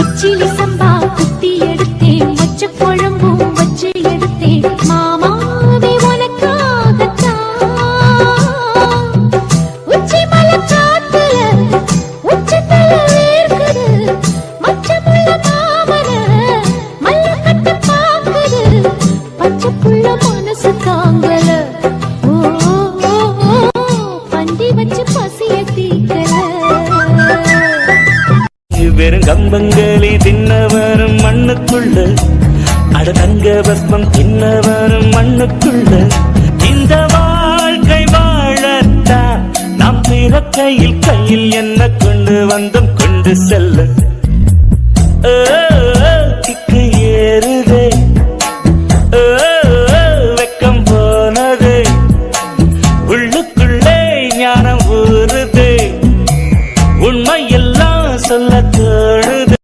கிச்சிலி சம்பா குத்தி எடுத்தேன், மச்ச குழம்பும் வச்சு எடுத்தேன், மாமாவே உனக்காகத்தான். உச்சி மலை காத்துல உச்சத்தல வேர்க்குது, மச்சமுள்ள மாமன மல்ல கட்ட பாக்குது, பச்சைப்புள்ள மனசு தாங்கல, பண்டி வச்சு பசிய தீக்கல. வெறும் கம்பங்களி தின்னவரும் மண்ணுக்குள்ள, அட தங்க பஸ்மம் தின்னவரும் மண்ணுக்குள்ள. இந்த வாழ்க்கை வாழத்தான் நாம் பிறக்கையில் கையில் என்ன கொண்டு வந்தோம் கொண்டு செல்ல.